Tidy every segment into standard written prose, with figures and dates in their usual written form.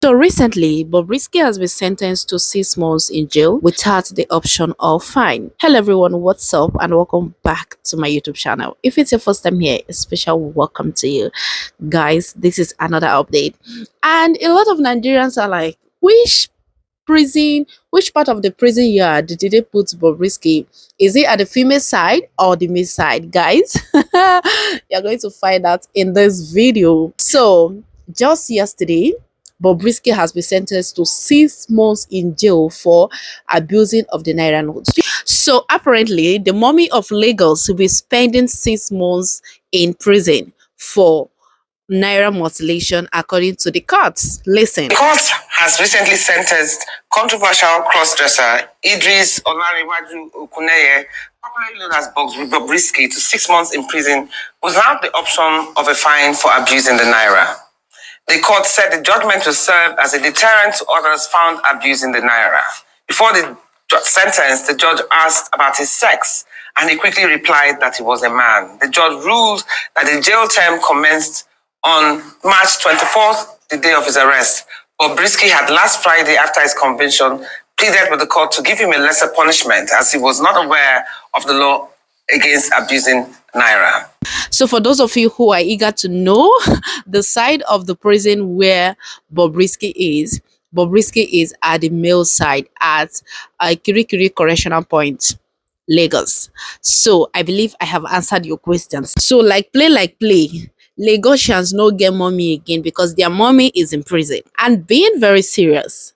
So recently, Bobrisky has been sentenced to 6 months in jail without the option of fine. Hello everyone, what's up and welcome back to my YouTube channel. If it's your first time here, a special welcome to you. Guys, this is another update. And a lot of Nigerians are like, which part of the prison yard did they put Bobrisky? Is it at the female side or the male side? Guys, you're going to find out in this video. So just yesterday, Bobrisky has been sentenced to 6 months in jail for abusing of the Naira notes. So apparently, the mummy of Lagos will be spending 6 months in prison for Naira Multination, according to the courts. Listen. The court has recently sentenced controversial crossdresser Idris Olanrewaju Okuneye, popularly known as Bobrisky, to 6 months in prison without the option of a fine for abusing the Naira. The court said the judgment will serve as a deterrent to others found abusing the Naira. Before the sentence, the judge asked about his sex, and he quickly replied that he was a man. The judge ruled that the jail term commenced on March 24th, the day of his arrest. Bobrisky had last Friday, after his conviction, pleaded with the court to give him a lesser punishment as he was not aware of the law against abusing Naira. So for those of you who are eager to know the side of the prison where Bobrisky is at the male side at Kirikiri Correctional Point, Lagos. So I believe I have answered your questions. So like play, Lagosians no get mommy again because their mommy is in prison. And being very serious,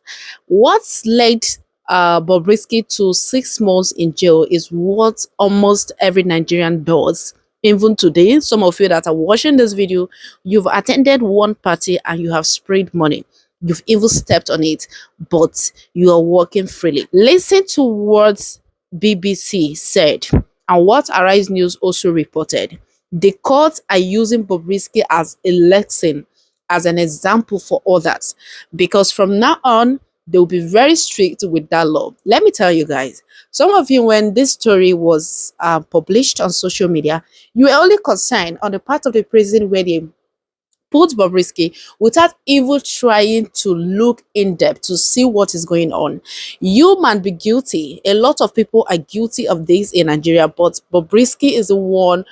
what's led Bobrisky to 6 months in jail is what almost every Nigerian does. Even today, some of you that are watching this video, you've attended one party and you have sprayed money. You've even stepped on it, but you are walking freely. Listen to what BBC said and what Arise News also reported. The courts are using Bobrisky as a lesson, as an example for others, because from now on, they'll be very strict with that law. Let me tell you guys, some of you, when this story was published on social media, you were only concerned on the part of the prison where they put Bobrisky without even trying to look in depth to see what is going on. You might be guilty. A lot of people are guilty of this in Nigeria, but Bobrisky is the one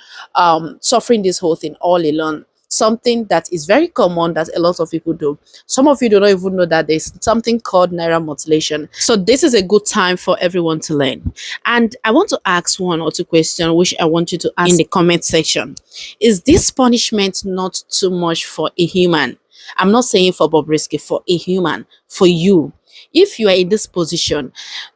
suffering this whole thing all alone. Something that is very common that a lot of people do. Some of you do not even know that there's something called Naira Multination. So this is a good time for everyone to learn. And I want to ask one or two questions which I want you to ask in the comment section. Is this punishment not too much for a human? I'm not saying for Bobrisky, for a human, for you. If you are in this position,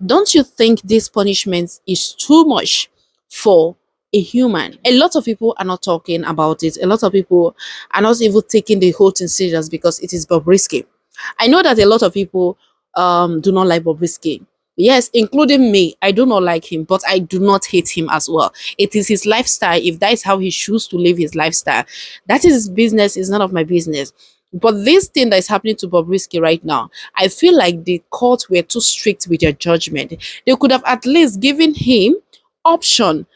don't you think this punishment is too much for a human? A lot of people are not talking about it. A lot of people are not even taking the whole thing serious because it is Bobrisky. I know that a lot of people do not like Bobrisky. Yes, including me. I do not like him, but I do not hate him as well. It is his lifestyle. If that is how he chooses to live his lifestyle, that is his business. It's none of my business. But this thing that is happening to Bobrisky right now, I feel like the court were too strict with their judgment. They could have at least given him option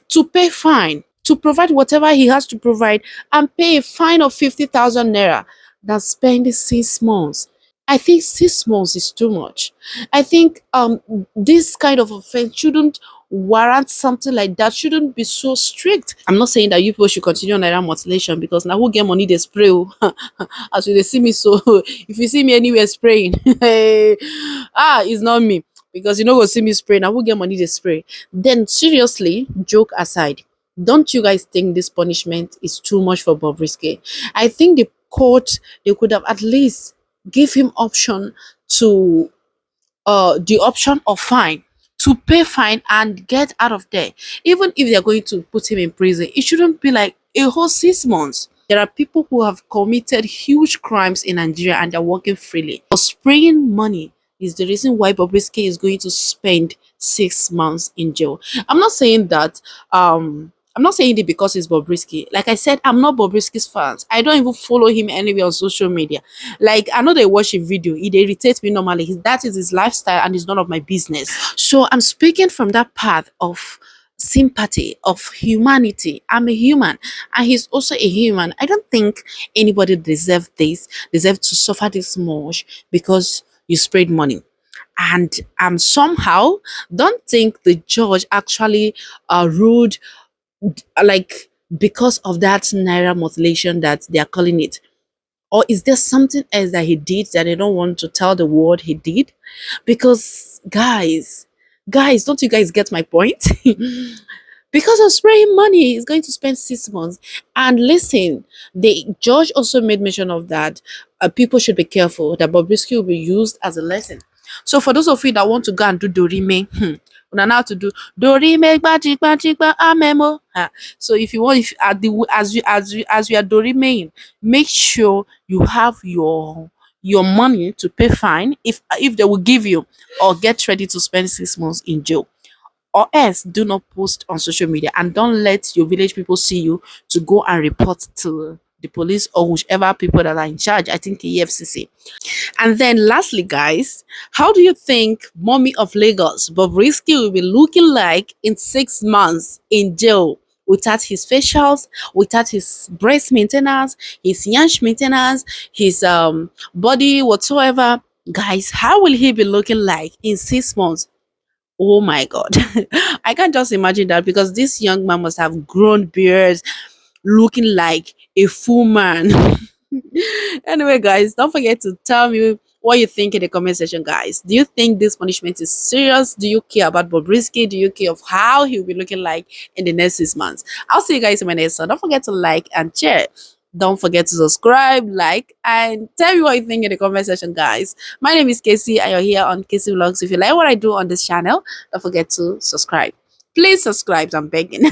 to pay fine, to provide whatever he has to provide and pay a fine of 50,000 naira than spending 6 months. I think 6 months is too much. I think this kind of offense shouldn't warrant something like that, shouldn't be so strict. I'm not saying that you people should continue on Naira Multination because now who get money they spray. As you they see me, so if you see me anywhere spraying, it's not me. Because you know go see me spray, now who get money they spray. Then seriously, joke aside, don't you guys think this punishment is too much for Bobrisky? I think the court, they could have at least give him option to the option of fine, to pay fine and get out of there. Even if they're going to put him in prison, it shouldn't be like a whole 6 months. There are people who have committed huge crimes in Nigeria and they're working freely. For spraying money is the reason why Bobrisky is going to spend 6 months in jail. I'm not saying that I'm not saying it because it's Bobrisky. Like I said, I'm not Bobrisky's fans. I don't even follow him anywhere on social media. Like, I know they watch a video, it irritates me normally. That is his lifestyle and it's none of my business. So I'm speaking from that path of sympathy, of humanity. I'm a human and he's also a human. I don't think anybody deserve to suffer this much because you sprayed money. And somehow don't think the judge actually ruled like because of that Naira mutilation that they are calling it. Or is there something else that he did that they don't want to tell the world he did? Because guys, don't you guys get my point? Because of spraying money, he's going to spend 6 months. And listen, the judge also made mention of that. People should be careful that Bobrisky will be used as a lesson. So for those of you that want to go and do dorime, una know how to do dorime gbaji gbaji gba amemo. So if you want, if at the as you are dorimeing, make sure you have your money to pay fine if they will give you, or get ready to spend 6 months in jail. Or else do not post on social media and don't let your village people see you to go and report to the police or whichever people that are in charge. I think the EFCC. And then lastly, guys, how do you think Mommy of Lagos, Bobrisky, will be looking like in 6 months in jail? Without his facials, without his breast maintenance, his yansh maintenance, his body whatsoever. Guys, how will he be looking like in 6 months? Oh my God. I can just imagine that because this young man must have grown beards, looking like a full man. Anyway, guys, don't forget to tell me what you think in the comment section, guys. Do you think this punishment is serious? Do you care about Bobrisky? Do you care of how he'll be looking like in the next 6 months? I'll see you guys in my next one. Don't forget to like and share. Don't forget to subscribe, like, and tell me what you think in the comment section, guys. My name is Casey, and you're here on Casey Vlogs. If you like what I do on this channel, don't forget to subscribe. Please subscribe, I'm begging.